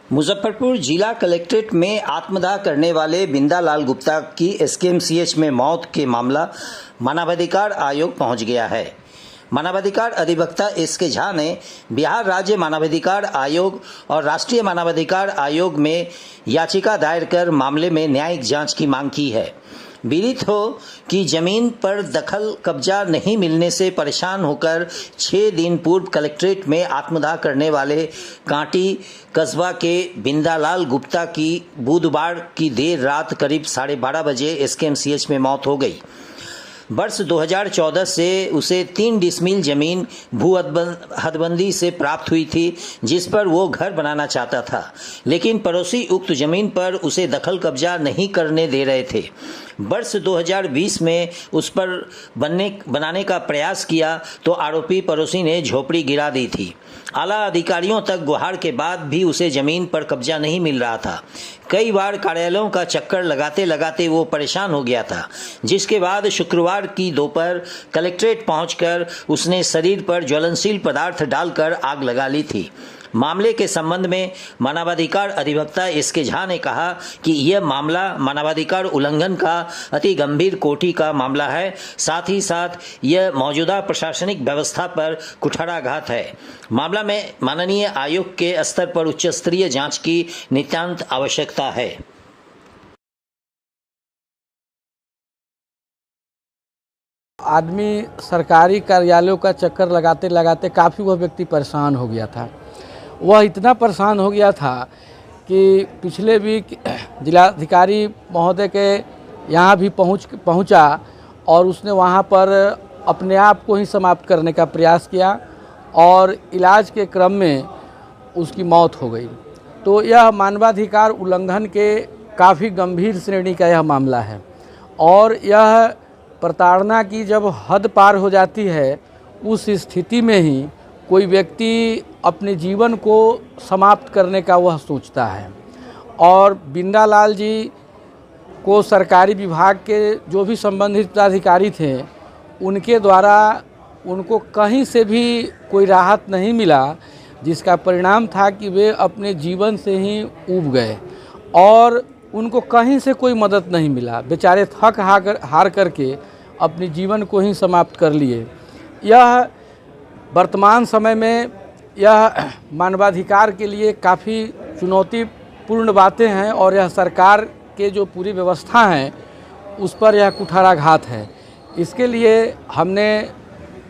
मुजफ्फरपुर जिला कलेक्ट्रेट में आत्मदाह करने वाले बिंदालाल गुप्ता की एसकेएमसीएच में मौत के मामला मानवाधिकार आयोग पहुंच गया है। मानवाधिकार अधिवक्ता एसके झा ने बिहार राज्य मानवाधिकार आयोग और राष्ट्रीय मानवाधिकार आयोग में याचिका दायर कर मामले में न्यायिक जांच की मांग की है। विदित हो कि जमीन पर दखल कब्जा नहीं मिलने से परेशान होकर 6 दिन पूर्व कलेक्ट्रेट में आत्मदाह करने वाले कांटी कस्बा के बिंदालाल गुप्ता की बुधवार की देर रात करीब 12:30 बजे एसकेएमसीएच में मौत हो गई। वर्ष 2014 से उसे 3 डिसमिल जमीन भू हदबंदी से प्राप्त हुई थी, जिस पर वो घर बनाना चाहता था, लेकिन पड़ोसी उक्त जमीन पर उसे दखल कब्जा नहीं करने दे रहे थे। वर्ष 2020 में उस पर बनाने का प्रयास किया तो आरोपी पड़ोसी ने झोपड़ी गिरा दी थी। आला अधिकारियों तक गुहार के बाद भी उसे जमीन पर कब्जा नहीं मिल रहा था। कई बार कार्यालयों का चक्कर लगाते लगाते वो परेशान हो गया था, जिसके बाद शुक्रवार की दोपहर कलेक्ट्रेट पहुंचकर उसने शरीर पर ज्वलनशील पदार्थ डालकर आग लगा ली थी। मामले के संबंध में मानवाधिकार अधिवक्ता एसके झा ने कहा कि यह मामला मानवाधिकार उल्लंघन का अति गंभीर कोटि का मामला है। साथ ही साथ यह मौजूदा प्रशासनिक व्यवस्था पर कुठाराघात है। मामला में माननीय आयोग के स्तर पर उच्च स्तरीय जांच की नितांत आवश्यकता है। आदमी सरकारी कार्यालयों का चक्कर लगाते लगाते काफ़ी वह व्यक्ति परेशान हो गया था। वह इतना परेशान हो गया था कि पिछले वीक जिलाधिकारी महोदय के यहाँ भी पहुँचा और उसने वहाँ पर अपने आप को ही समाप्त करने का प्रयास किया और इलाज के क्रम में उसकी मौत हो गई। तो यह मानवाधिकार उल्लंघन के काफ़ी गंभीर श्रेणी का यह मामला है और यह प्रताड़ना की जब हद पार हो जाती है, उस स्थिति में ही कोई व्यक्ति अपने जीवन को समाप्त करने का वह सोचता है। और बिंदालाल जी को सरकारी विभाग के जो भी संबंधित पदाधिकारी थे, उनके द्वारा उनको कहीं से भी कोई राहत नहीं मिला, जिसका परिणाम था कि वे अपने जीवन से ही ऊब गए और उनको कहीं से कोई मदद नहीं मिला। बेचारे थक हार करके अपने जीवन को ही समाप्त कर लिए। यह वर्तमान समय में यह मानवाधिकार के लिए काफ़ी चुनौतीपूर्ण बातें हैं और यह सरकार के जो पूरी व्यवस्था है उस पर यह कुठाराघात है। इसके लिए हमने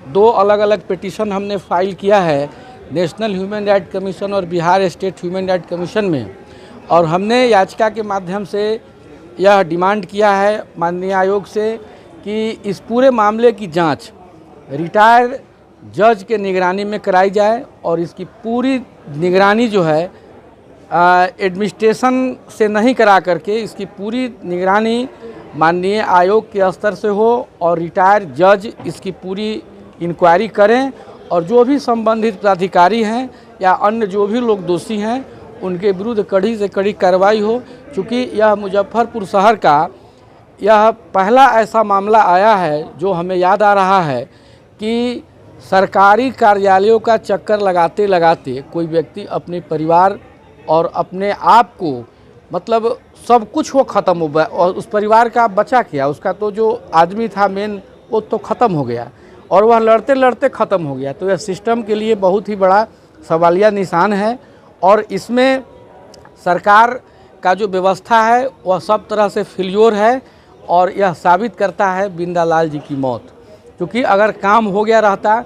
2 अलग अलग पिटीशन हमने फाइल किया है, नेशनल ह्यूमन राइट कमीशन और Bihar state human right commission में, और हमने याचिका के माध्यम से यह डिमांड किया है माननीय आयोग से कि इस पूरे मामले की जांच रिटायर्ड जज के निगरानी में कराई जाए और इसकी पूरी निगरानी जो है एडमिनिस्ट्रेशन से नहीं करा करके इसकी पूरी निगरानी माननीय आयोग के स्तर से हो और रिटायर्ड जज इसकी पूरी इंक्वायरी करें और जो भी संबंधित प्राधिकारी हैं या अन्य जो भी लोग दोषी हैं उनके विरुद्ध कड़ी से कड़ी कार्रवाई हो। चूँकि यह मुजफ्फरपुर शहर का यह पहला ऐसा मामला आया है जो हमें याद आ रहा है कि सरकारी कार्यालयों का चक्कर लगाते लगाते कोई व्यक्ति अपने परिवार और अपने आप को मतलब सब कुछ वो ख़त्म हो गया और उस परिवार का बचा क्या, उसका तो जो आदमी था मेन वो तो ख़त्म हो गया और वह लड़ते लड़ते ख़त्म हो गया। तो यह सिस्टम के लिए बहुत ही बड़ा सवालिया निशान है और इसमें सरकार का जो व्यवस्था है वह सब तरह से फेल्योर है और यह साबित करता है बिंदालाल जी की मौत। क्योंकि अगर काम हो गया रहता